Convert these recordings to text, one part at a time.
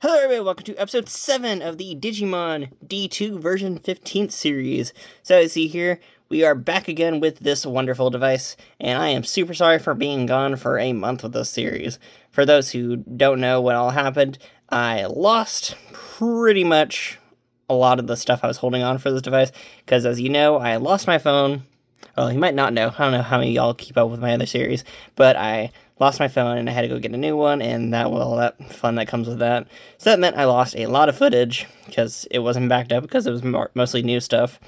Hello everybody, welcome to episode 7 of the Digimon D2 version 15 series. So as you see here, we are back again with this wonderful device, and I am super sorry for being gone for a month with this series. For those who don't know what all happened, I lost pretty much a lot of the stuff I was holding on for this device, because as you know, I lost my phone. Well, you might not know. I don't know how many of y'all keep up with my other series, but I lost my phone and I had to go get a new one, and all that fun that comes with that. So that meant I lost a lot of footage because it wasn't backed up because it was mostly new stuff,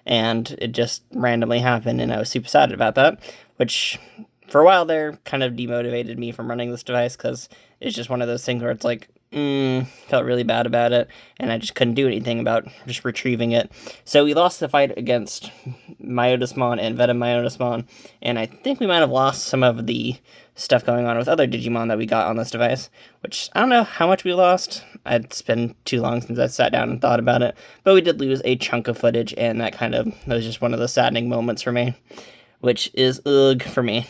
and it just randomly happened, and I was super excited about that, which for a while there kind of demotivated me from running this device because it's just one of those things where it's like, felt really bad about it, and I just couldn't do anything about just retrieving it. So we lost the fight against Myotismon and Vetamyotismon, and I think we might have lost some of the stuff going on with other Digimon that we got on this device, which I don't know how much we lost. It's been too long since I sat down and thought about it, but we did lose a chunk of footage, and that was just one of the saddening moments for me, which is ugh for me.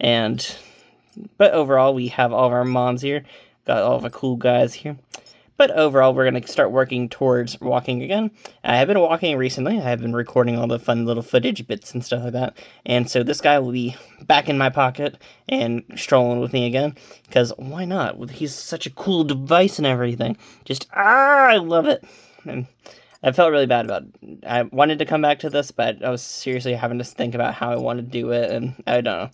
But overall, we have all of our Mons here. Got all of our cool guys here. But overall, we're going to start working towards walking again. I have been walking recently. I have been recording all the fun little footage bits and stuff like that. And so this guy will be back in my pocket and strolling with me again. Because why not? He's such a cool device and everything. I love it. And I felt really bad about it. I wanted to come back to this, but I was seriously having to think about how I wanted to do it. And I don't know.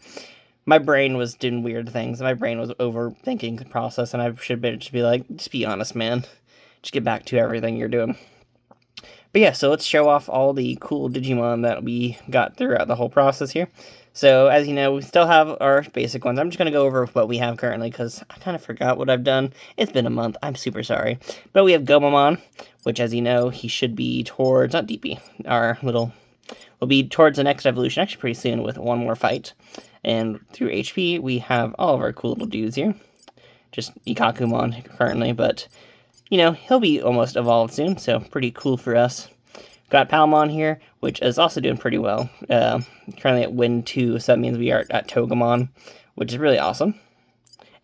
My brain was doing weird things. My brain was overthinking the process, and I should just be like, just be honest, man. Just get back to everything you're doing. But yeah, so let's show off all the cool Digimon that we got throughout the whole process here. So, as you know, we still have our basic ones. I'm just going to go over what we have currently, because I kind of forgot what I've done. It's been a month. I'm super sorry. But we have Gomamon, which, as you know, he should be towards, not DP, will be towards the next evolution, actually pretty soon, with one more fight. And through HP, we have all of our cool little dudes here. Just Ikakumon currently, but, you know, he'll be almost evolved soon, so pretty cool for us. Got Palmon here, which is also doing pretty well. Currently at Win 2, so that means we are at Togemon, which is really awesome.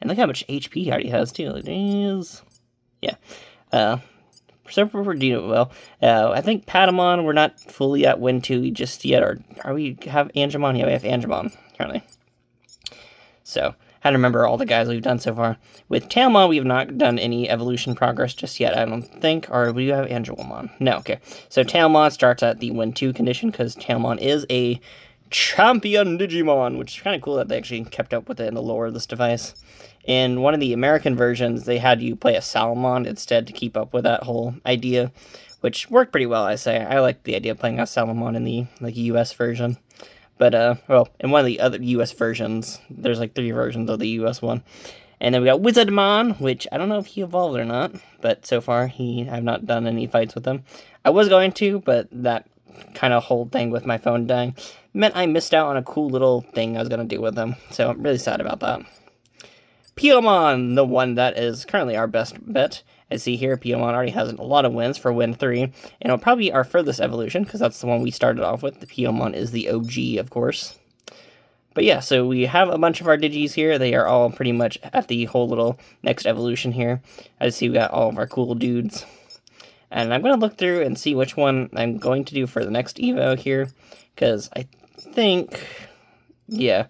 And look how much HP he already has, too. Like, yeah. So we're doing well. I think Patamon, we're not fully at Win 2 just yet, or are we have Angemon? Yeah, we have Angemon currently. So, how to remember all the guys we've done so far. With Tailmon, we have not done any evolution progress just yet, I don't think, or do you have Angelmon? No, okay. So Tailmon starts at the Win 2 condition, because Tailmon is a champion Digimon, which is kind of cool that they actually kept up with it in the lore of this device. In one of the American versions, they had you play a Salamon instead to keep up with that whole idea, which worked pretty well, I say. I like the idea of playing a Salamon in the US version. But, well, in one of the other US versions, there's like 3 versions of the US one. And then we got Wizardmon, which I don't know if he evolved or not, but so far I've not done any fights with him. I was going to, but that kind of whole thing with my phone dying meant I missed out on a cool little thing I was going to do with him, so I'm really sad about that. Piomon, the one that is currently our best bet. As see here, Piomon already has a lot of wins for Win 3, and it'll probably be our furthest evolution, because that's the one we started off with. The Piomon is the OG, of course. But yeah, so we have a bunch of our Digis here. They are all pretty much at the whole little next evolution here. As see, we got all of our cool dudes. And I'm going to look through and see which one I'm going to do for the next Evo here, because I think, yeah.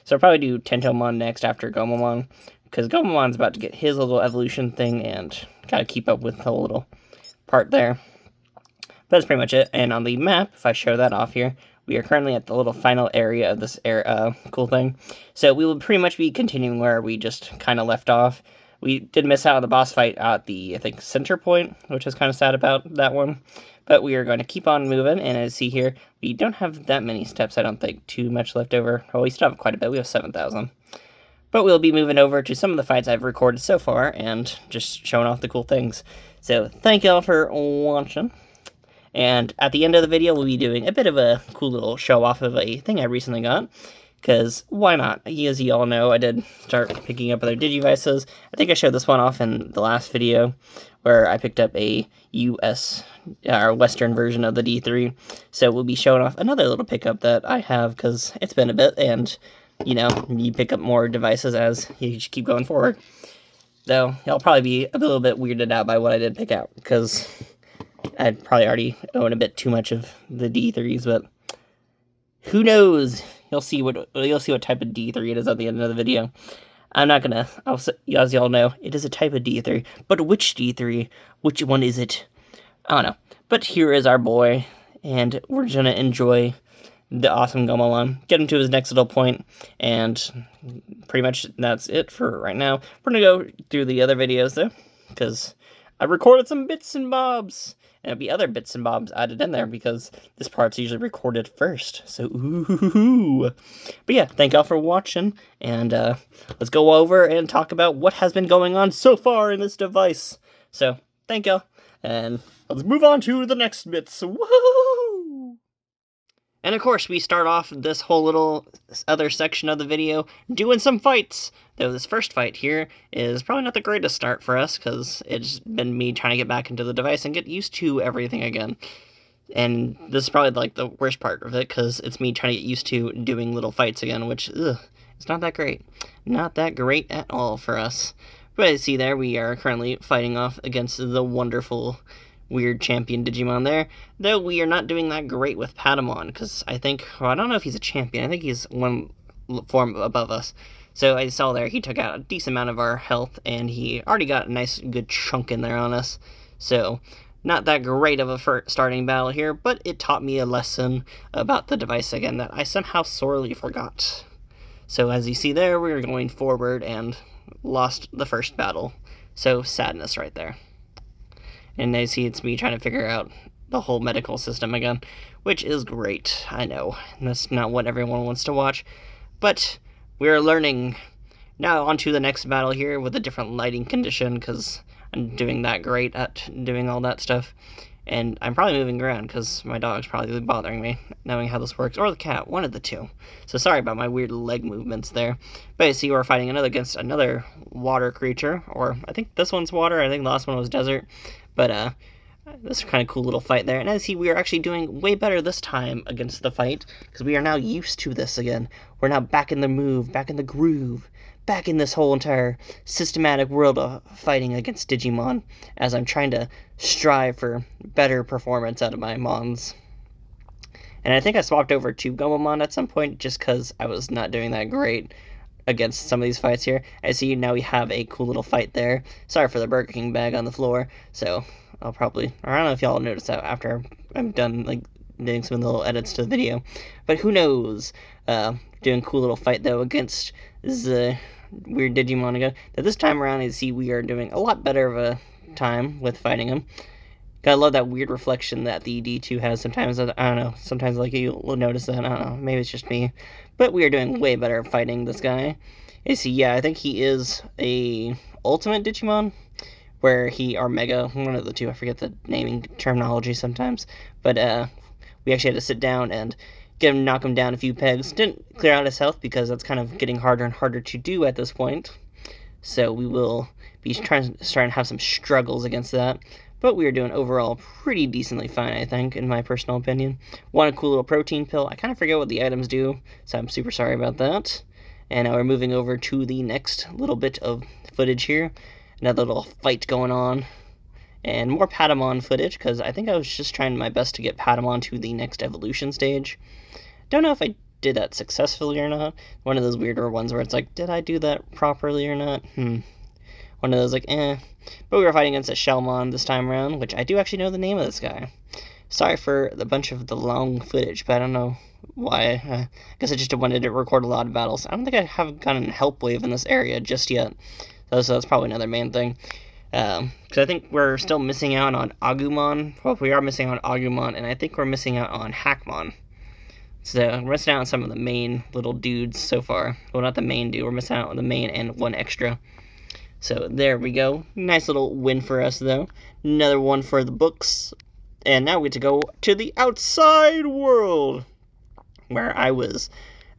So I'll probably do Tentomon next after Gomamon, because Gomamon's about to get his little evolution thing, and gotta keep up with the whole little part there. But that's pretty much it. And on the map, if I show that off here, we are currently at the little final area of this cool thing. So we will pretty much be continuing where we just kind of left off. We did miss out on the boss fight at the, I think, center point, which is kind of sad about that one. But we are going to keep on moving, and as you see here, we don't have that many steps, I don't think, too much left over. Well, we still have quite a bit, we have 7,000. But we'll be moving over to some of the fights I've recorded so far, and just showing off the cool things. So, thank y'all for watching. And at the end of the video, we'll be doing a bit of a cool little show-off of a thing I recently got. Because, why not? As you all know, I did start picking up other Digivices. I think I showed this one off in the last video, where I picked up a US, or Western version of the D3. So we'll be showing off another little pickup that I have, because it's been a bit, and, you know, you pick up more devices as you keep going forward. Though, y'all probably be a little bit weirded out by what I did pick out, because I'd probably already own a bit too much of the D3s, but who knows? You'll see what type of D3 it is at the end of the video. I'm not gonna, as y'all know, it is a type of D3, but which D3? Which one is it? I don't know. But here is our boy, and we're gonna enjoy the awesome Gomamon, get him to his next little point, and pretty much that's it for right now. We're gonna go through the other videos though, because I recorded some bits and bobs, and there'll be other bits and bobs added in there because this part's usually recorded first. So ooh. But yeah, thank y'all for watching, and let's go over and talk about what has been going on so far in this device. So thank y'all, and let's move on to the next bits. Woohoo! And of course, we start off this whole little other section of the video doing some fights. Though this first fight here is probably not the greatest start for us, because it's been me trying to get back into the device and get used to everything again. And this is probably like the worst part of it, because it's me trying to get used to doing little fights again, which, it's not that great. Not that great at all for us. But as you see there, we are currently fighting off against the wonderful weird champion Digimon there, though we are not doing that great with Patamon, because I think, well, I don't know if he's a champion, I think he's one form above us. So I saw there, he took out a decent amount of our health, and he already got a nice good chunk in there on us. So not that great of a starting battle here, but it taught me a lesson about the device again that I somehow sorely forgot. So as you see there, we're going forward and lost the first battle. So sadness right there. And I see it's me trying to figure out the whole medical system again, which is great, I know. That's not what everyone wants to watch, but we're learning. Now on to the next battle here with a different lighting condition, because I'm doing that great at doing all that stuff. And I'm probably moving around, because my dog's probably bothering me, knowing how this works, or the cat, one of the two. So sorry about my weird leg movements there. But you see we're fighting against another water creature, or I think this one's water, I think the last one was desert. But this is kind of cool little fight there. And as you see, we are actually doing way better this time against the fight, because we are now used to this again. We're now back in the move, back in the groove, back in this whole entire systematic world of fighting against Digimon, as I'm trying to strive for better performance out of my Mons. And I think I swapped over to Gomamon at some point, just because I was not doing that great against some of these fights here. I see now we have a cool little fight there. Sorry for the Burger King bag on the floor, so I'll probably, or I don't know if y'all notice that after I'm done, like, doing some little edits to the video, but who knows. Doing a cool little fight, though, against this weird Digimon again. But this time around, you see we are doing a lot better of a time with fighting him. Gotta love that weird reflection that the D2 has sometimes. I don't know, sometimes like you'll notice that, I don't know, maybe it's just me. But we are doing way better at fighting this guy. You see, yeah, I think he is a ultimate Digimon, where or Mega, one of the two, I forget the naming terminology sometimes. But we actually had to sit down and knock him down a few pegs. Didn't clear out his health, because that's kind of getting harder and harder to do at this starting to have some struggles against that. But we are doing overall pretty decently fine, I think, in my personal opinion. Want a cool little protein pill. I kind of forget what the items do, so I'm super sorry about that. And now we're moving over to the next little bit of footage here. Another little fight going on. And more Patamon footage, because I think I was just trying my best to get Patamon to the next evolution stage. Don't know if I did that successfully or not. One of those weirder ones where it's like, did I do that properly or not? One of those like, But we were fighting against a Shellmon this time around, which I do actually know the name of this guy. Sorry for a bunch of the long footage, but I don't know why. I guess I just wanted to record a lot of battles. I don't think I have gotten a help wave in this area just yet. So that's probably another main thing. Because I think we're still missing out on Agumon. Well, we are missing out on Agumon, and I think we're missing out on Hackmon. So we're missing out on some of the main little dudes so far. Well, not the main dude. We're missing out on the main and one extra. So there we go. Nice little win for us, though. Another one for the books. And now we get to go to the outside world, where I was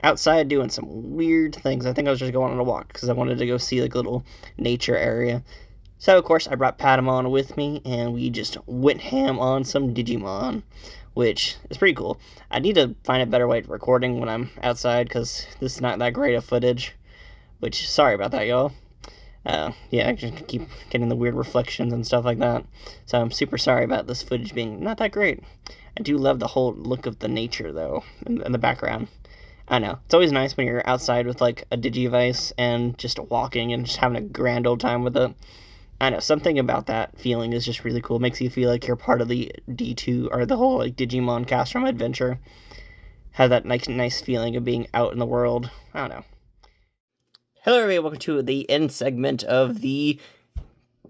outside doing some weird things. I think I was just going on a walk, because I wanted to go see, like, a little nature area. So, of course, I brought Patamon with me, and we just went ham on some Digimon, which is pretty cool. I need to find a better way of recording when I'm outside, because this is not that great of footage, which, sorry about that, y'all. Yeah, I just keep getting the weird reflections and stuff like that. So I'm super sorry about this footage being not that great. I do love the whole look of the nature, though, in the background. I know. It's always nice when you're outside with, like, a Digivice and just walking and just having a grand old time with it. I know, something about that feeling is just really cool. It makes you feel like you're part of the D2, or the whole, like, Digimon Castrum adventure. Have that nice feeling of being out in the world. I don't know. Hello everybody, welcome to the end segment of the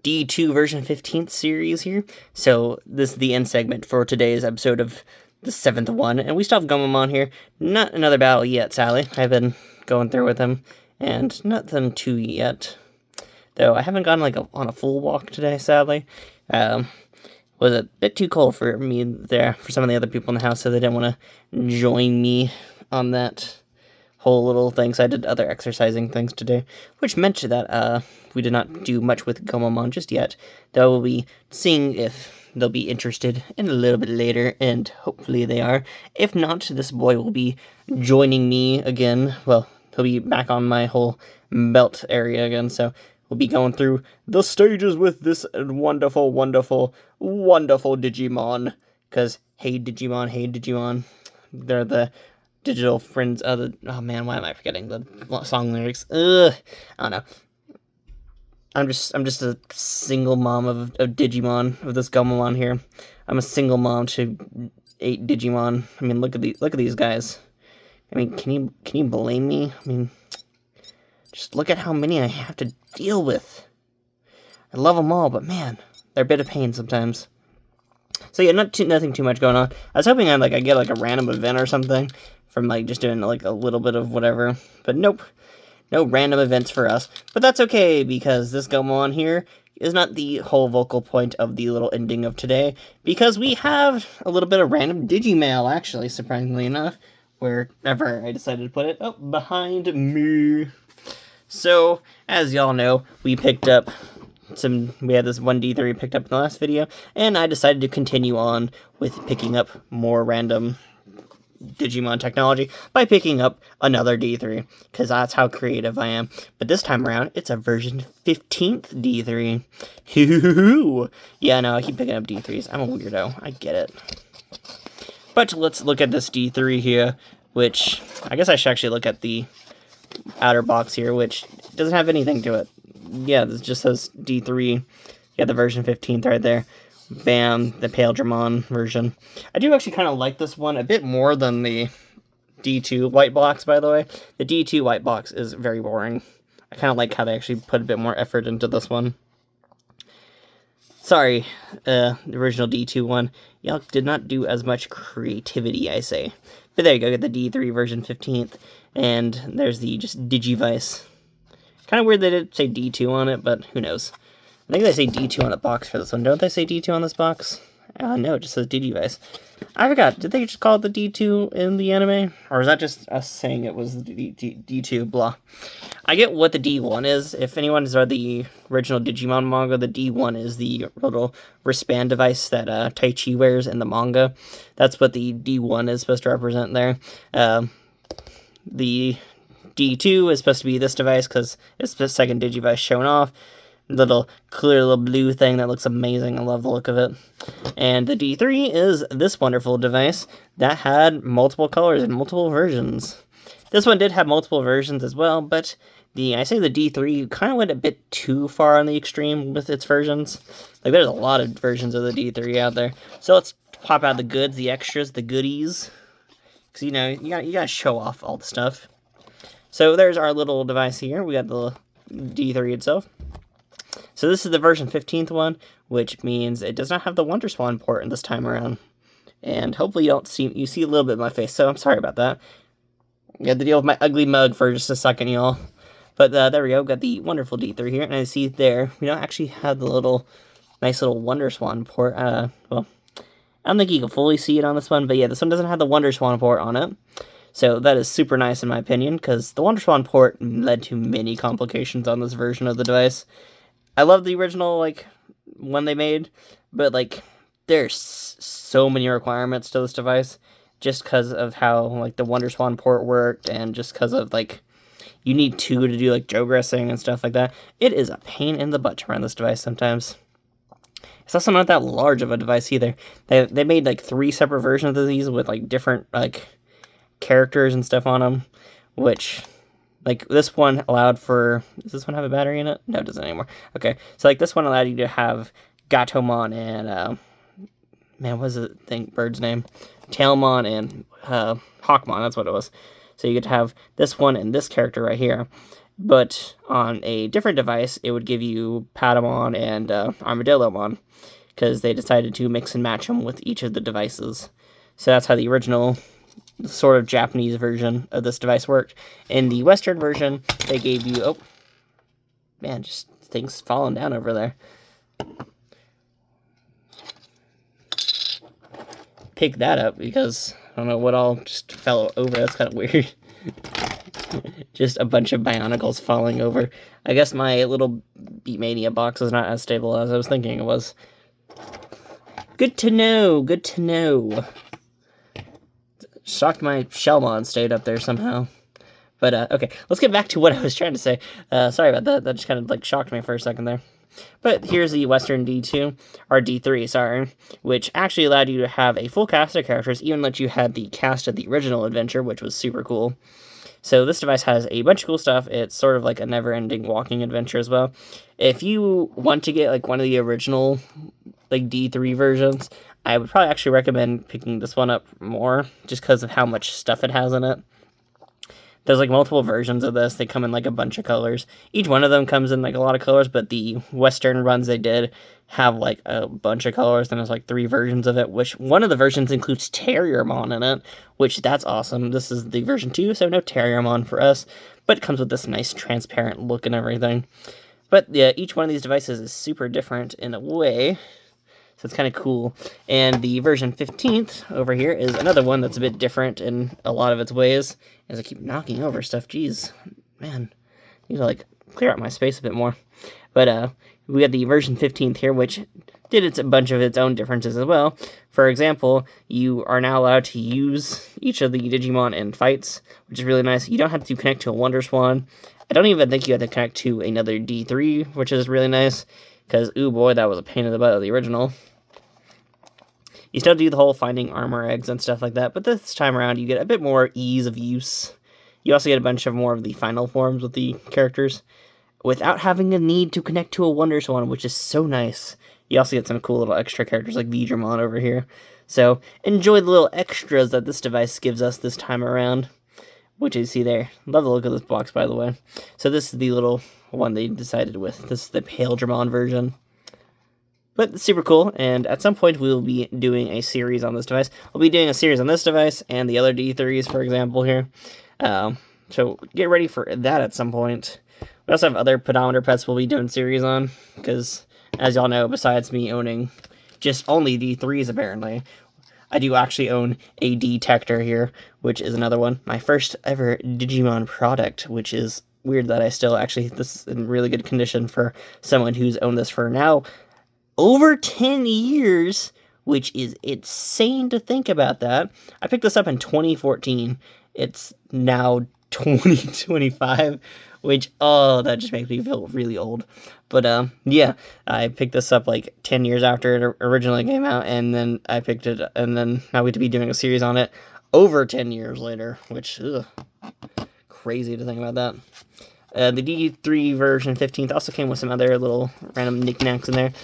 D2 version 15th series here. So this is the end segment for today's episode of the 7th one, and we still have Gomamon here. Not another battle yet, sadly. I've been going through with him, and nothing too yet. Though I haven't gone on a full walk today, sadly. Was a bit too cold for me there, for some of the other people in the house, so they didn't want to join me on that whole little thing, so I did other exercising things today, which meant that we did not do much with Gomamon just yet, though we'll be seeing if they'll be interested in a little bit later, and hopefully they are. If not, this boy will be joining me again. Well, he'll be back on my whole belt area again, so we'll be going through the stages with this wonderful, wonderful, wonderful Digimon, because hey Digimon, they're the digital friends of the... Oh man, why am I forgetting the song lyrics? Ugh, I don't know. I'm just a single mom of Digimon, of this Gomamon here. I'm a single mom to 8 Digimon. I mean, look at these guys. I mean, can you blame me? I mean, just look at how many I have to deal with. I love them all, but man, they're a bit of pain sometimes. So yeah, nothing too much going on. I was hoping I get like a random event or something from like just doing like a little bit of whatever, but nope, no random events for us. But that's okay, because this Gomamon here is not the whole vocal point of the little ending of today, because we have a little bit of random Digimail, actually, surprisingly enough, wherever I decided to put it. Oh, behind me. So, as y'all know, we had this one D3 picked up in the last video, and I decided to continue on with picking up more random Digimon technology by picking up another D3, because that's how creative I am. But this time around, it's a version 15th D3. Yeah, no, I keep picking up D3s. I'm a weirdo. I get it. But let's look at this D3 here, which I guess I should actually look at the outer box here, which doesn't have anything to it. Yeah, this just says D3. Yeah, the version 15th right there. Bam, the Pale Dramon version. I do actually kind of like this one a bit more than the D2 white box, by the way. The D2 white box is very boring. I kind of like how they actually put a bit more effort into this one. Sorry, the original D2 one. Y'all did not do as much creativity, I say. But there you go, get the D3 version 15th. And there's the just Digivice. Kind of weird they didn't say D2 on it, but who knows. I think they say D2 on the box for this one. Don't they say D2 on this box? No, it just says Digivice. I forgot. Did they just call it the D2 in the anime? Or is that just us saying it was the D2? Blah. I get what the D1 is. If anyone has read the original Digimon manga, the D1 is the little wristband device that Taichi wears in the manga. That's what the D1 is supposed to represent there. The D2 is supposed to be this device because it's the second Digivice shown off. Little clear little blue thing that looks amazing. I love the look of it. And the D3 is this wonderful device that had multiple colors and multiple versions. This one did have multiple versions as well, but I say the D3 kind of went a bit too far on the extreme with its versions. Like, there's a lot of versions of the D3 out there. So let's pop out the goods, the extras, the goodies. Because, you gotta show off all the stuff. So there's our little device here. We got the D3 itself. So this is the version 15th one, which means it does not have the WonderSwan port in this time around. And hopefully you see a little bit of my face, so I'm sorry about that. I had to deal with my ugly mug for just a second, y'all. But there we go, got the wonderful D3 here, and I see there, we don't actually have the nice little WonderSwan port. Well, I don't think you can fully see it on this one, but yeah, this one doesn't have the WonderSwan port on it. So that is super nice in my opinion, because the WonderSwan port led to many complications on this version of the device. I love the original, one they made, but, there's so many requirements to this device, just because of how, the WonderSwan port worked, and just because of, you need two to do like progressing and stuff like that. It is a pain in the butt to run this device sometimes. It's also not that large of a device either. They made like 3 separate versions of these with like different like characters and stuff on them, which like this one allowed for, does this one have a battery in it? No, it doesn't anymore. Okay, so like this one allowed you to have Gatomon and man, what was the bird's name? Tailmon and Hawkmon, that's what it was. So you get to have this one and this character right here. But on a different device, it would give you Patamon and Armadillomon, because they decided to mix and match them with each of the devices. So that's how the original sort of Japanese version of this device worked. In the Western version, they gave you... Oh, man, just things falling down over there. Pick that up, because I don't know what all just fell over. That's kind of weird. Just a bunch of Bionicles falling over. I guess my little Beatmania box is not as stable as I was thinking it was. Good to know, good to know. Shocked my Shellmon stayed up there somehow. But, okay, let's get back to what I was trying to say. Sorry about that, that just kind of, like, shocked me for a second there. But here's the Western D2, or D3, sorry, which actually allowed you to have a full cast of characters, even let you had the cast of the original adventure, which was super cool. So this device has a bunch of cool stuff. It's sort of like a never-ending walking adventure as well. If you want to get like one of the original like D3 versions, I would probably actually recommend picking this one up more, just because of how much stuff it has in it. There's like multiple versions of this. They come in like a bunch of colors. Each one of them comes in like a lot of colors, but the Western runs they did have like a bunch of colors, and there's like 3 versions of it, which one of the versions includes Terriermon in it, which that's awesome. This is the version 2, so no Terriermon for us, but it comes with this nice transparent look and everything. But yeah, each one of these devices is super different in a way, so it's kind of cool. And the version 15th over here is another one that's a bit different in a lot of its ways. As I keep knocking over stuff, jeez, man, I need to like clear out my space a bit more. But we have the version 15th here, which did a bunch of its own differences as well. For example, you are now allowed to use each of the Digimon in fights, which is really nice. You don't have to connect to a Wonder Swan. I don't even think you have to connect to another D3, which is really nice, because, ooh boy, that was a pain in the butt of the original. You still do the whole finding armor eggs and stuff like that, but this time around you get a bit more ease of use. You also get a bunch of more of the final forms with the characters, without having a need to connect to a Wonder Swan, which is so nice. You also get some cool little extra characters like Digimon over here. So, enjoy the little extras that this device gives us this time around, which you see there. Love the look of this box, by the way. So this is the little one they decided with. This is the Pale Dramon version. But it's super cool, and at some point we will be doing a series on this device. We'll be doing a series on this device and the other D3s, for example, here. So get ready for that at some point. We also have other pedometer pets we'll be doing series on, because, as y'all know, besides me owning just only D3s, apparently, I do actually own a detector here, which is another one. My first ever Digimon product, which is weird that I still actually, this is in really good condition for someone who's owned this for now over 10 years, which is insane to think about that. I picked this up in 2014. It's now 2025, which, oh, that just makes me feel really old. But, yeah, I picked this up, like, 10 years after it originally came out, and then I picked it, and then now we have to be doing a series on it over 10 years later, which, ugh, crazy to think about that. The D3 version 15th also came with some other little random knickknacks in there.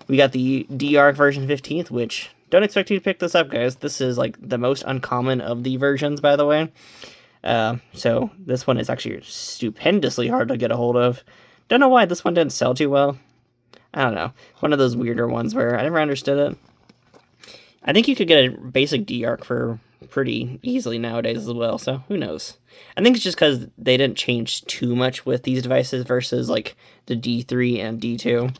We got the DR version 15th, which, don't expect you to pick this up, guys. This is, like, the most uncommon of the versions, by the way. So this one is actually stupendously hard to get a hold of. Don't know why this one didn't sell too well. I don't know. One of those weirder ones where I never understood it. I think you could get a basic D-Arc for pretty easily nowadays as well, so who knows. I think it's just because they didn't change too much with these devices versus, like, the D3 and D2.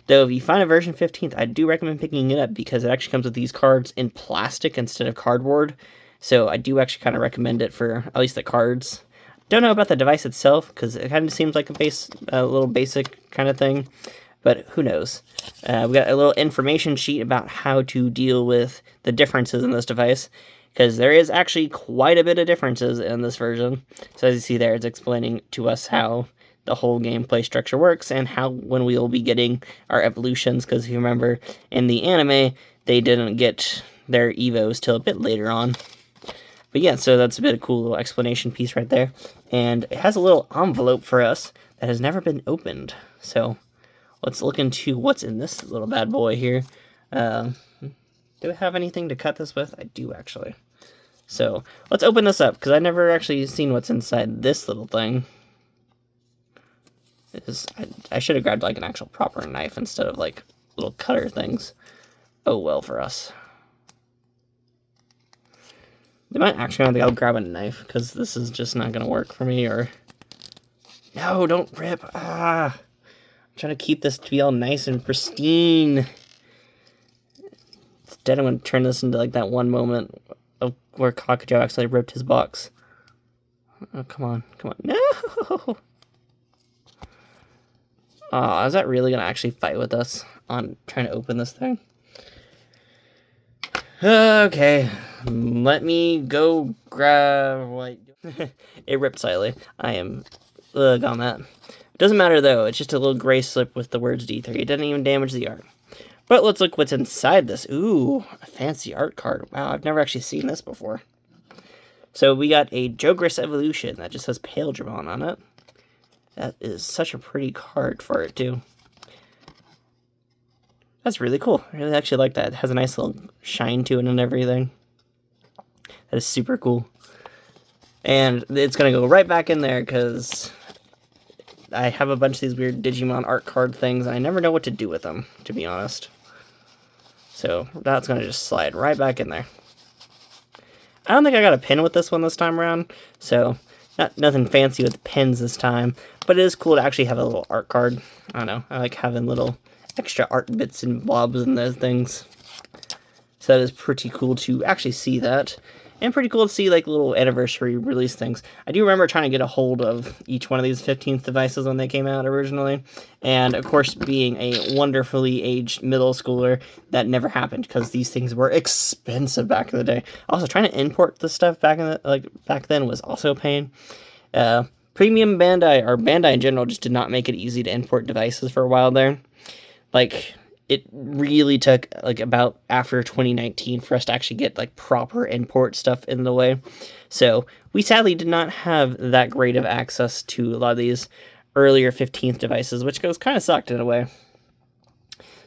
Though if you find a version 15th, I do recommend picking it up because it actually comes with these cards in plastic instead of cardboard. So I do actually kind of recommend it for at least the cards. Don't know about the device itself because it kind of seems like a little basic kind of thing, but who knows. We got a little information sheet about how to deal with the differences in this device. because there is actually quite a bit of differences in this version. So as you see there, it's explaining to us how the whole gameplay structure works and how when we will be getting our evolutions, because if you remember in the anime, they didn't get their evos till a bit later on. But yeah, so that's a bit of a cool little explanation piece right there. And it has a little envelope for us that has never been opened. So let's look into what's in this little bad boy here. Do I have anything to cut this with? I do, actually. So let's open this up, because I've never actually seen what's inside this little thing. I should have grabbed like an actual proper knife instead of like little cutter things. Oh well for us. They might actually have to go grab a knife, because this is just not going to work for me, or... No, don't rip! Ah! I'm trying to keep this to be all nice and pristine. Instead, I'm going to turn this into, like, that one moment of where Kakujo actually ripped his box. Oh, come on. Come on. No! Oh, is that really going to actually fight with us on trying to open this thing? Okay, let me go grab what it ripped slightly. I am on that. It doesn't matter though, it's just a little gray slip with the words D3. It doesn't even damage the art. But let's look what's inside this. Ooh, a fancy art card. Wow, I've never actually seen this before. So we got a Jogress Evolution that just says Pale Digimon on it. That is such a pretty card for it too. That's really cool. I really actually like that. It has a nice little shine to it and everything. That is super cool. And it's going to go right back in there because I have a bunch of these weird Digimon art card things and I never know what to do with them, to be honest. So that's going to just slide right back in there. I don't think I got a pin with this one this time around, so nothing fancy with the pins this time. But it is cool to actually have a little art card. I don't know. I like having little extra art bits and blobs and those things. So that is pretty cool to actually see that. And pretty cool to see like little anniversary release things. I do remember trying to get a hold of each one of these 15th devices when they came out originally. And of course, being a wonderfully aged middle schooler, that never happened because these things were expensive back in the day. Also, trying to import this stuff back then was also a pain. Premium Bandai, or Bandai in general, just did not make it easy to import devices for a while there. Like, it really took, like, about after 2019 for us to actually get, like, proper import stuff in the way. So, we sadly did not have that great of access to a lot of these earlier 15th devices, which goes kind of sucked in a way.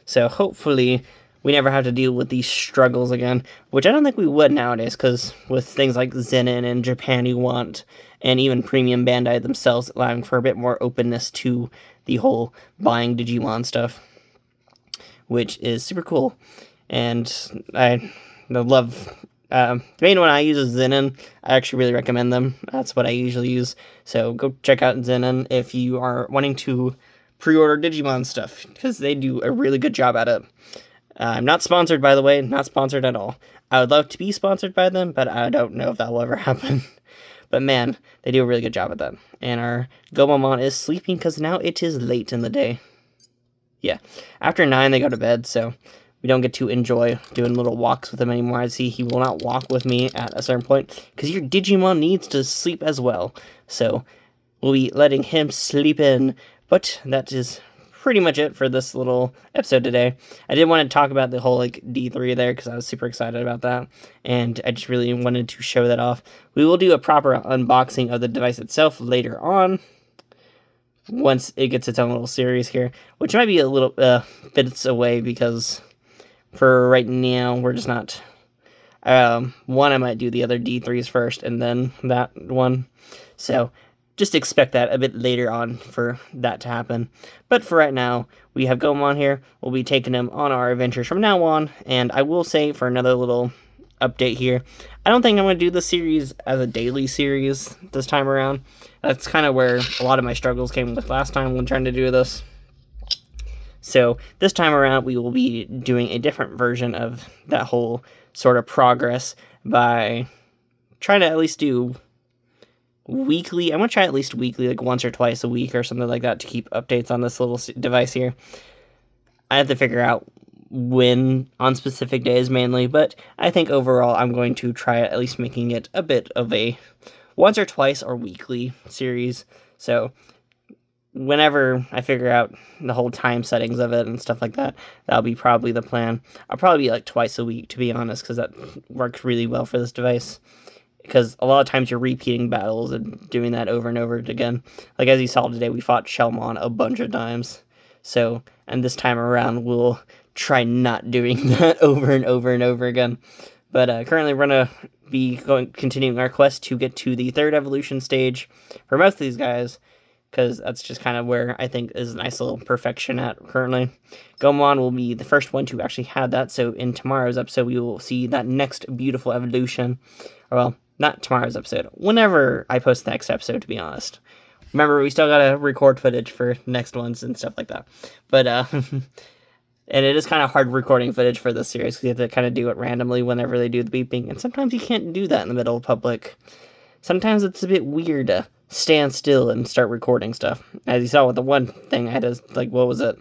So, hopefully, we never have to deal with these struggles again, which I don't think we would nowadays, because with things like Zenin and Japan You Want, and even Premium Bandai themselves allowing for a bit more openness to the whole buying Digimon stuff, which is super cool. And I love, the main one I use is Zenin. I actually really recommend them. That's what I usually use. So go check out Zenin if you are wanting to pre-order Digimon stuff, because they do a really good job at it. I'm not sponsored, by the way, not sponsored at all. I would love to be sponsored by them, but I don't know if that will ever happen. But man, they do a really good job at that. And our Gomamon is sleeping because now it is late in the day. Yeah, after 9 they go to bed, so we don't get to enjoy doing little walks with him anymore. I see he will not walk with me at a certain point, because your Digimon needs to sleep as well. So we'll be letting him sleep in. But that is pretty much it for this little episode today. I did want to talk about the whole like D3 there, because I was super excited about that, and I just really wanted to show that off. We will do a proper unboxing of the device itself later on, once it gets its own little series here, which might be a little bits away, because for right now we're just not one. I might do the other D3s first and then that one, so just expect that a bit later on for that to happen. But for right now, we have Gomamon here. We'll be taking him on our adventures from now on, and I will say for another little update here, I don't think I'm going to do this series as a daily series this time around. That's kind of where a lot of my struggles came with last time when trying to do this. So this time around, we will be doing a different version of that whole sort of progress by trying to at least do weekly. I'm going to try at least weekly, like once or twice a week or something like that, to keep updates on this little device here. I have to figure out when on specific days mainly, but I think overall I'm going to try at least making it a bit of a once or twice or weekly series. So whenever I figure out the whole time settings of it and stuff like that, that'll be probably the plan. I'll probably be like twice a week, to be honest, because that works really well for this device. Because a lot of times you're repeating battles and doing that over and over again. Like as you saw today, we fought Shelmon a bunch of times. So, and this time around, we'll try not doing that over and over and over again. But currently we're going to be continuing our quest to get to the 3rd evolution stage for most of these guys, because that's just kind of where I think is a nice little perfection at currently. Gomon will be the first one to actually have that, so in tomorrow's episode we will see that next beautiful evolution. Well, not tomorrow's episode, whenever I post the next episode, to be honest. Remember, we still gotta record footage for next ones and stuff like that. But, and it is kind of hard recording footage for this series, because you have to kind of do it randomly whenever they do the beeping, and sometimes you can't do that in the middle of public. Sometimes it's a bit weird to stand still and start recording stuff. As you saw with the one thing, I had to, like, what was it?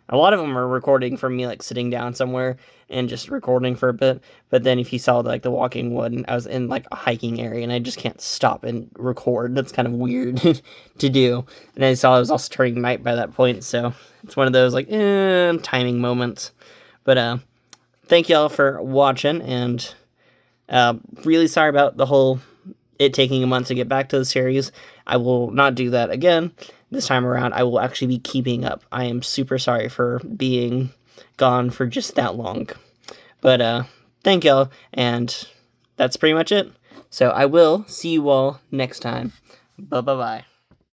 A lot of them are recording from me, like, sitting down somewhere and just recording for a bit. But then if you saw, like, the walking one, I was in, like, a hiking area, and I just can't stop and record. That's kind of weird to do. And I saw it was also turning night by that point, so it's one of those, like, timing moments. But, thank y'all for watching, and really sorry about the whole it taking a month to get back to the series. I will not do that again. This time around, I will actually be keeping up. I am super sorry for being gone for just that long. But, thank y'all, and that's pretty much it. So I will see you all next time. Bye-bye.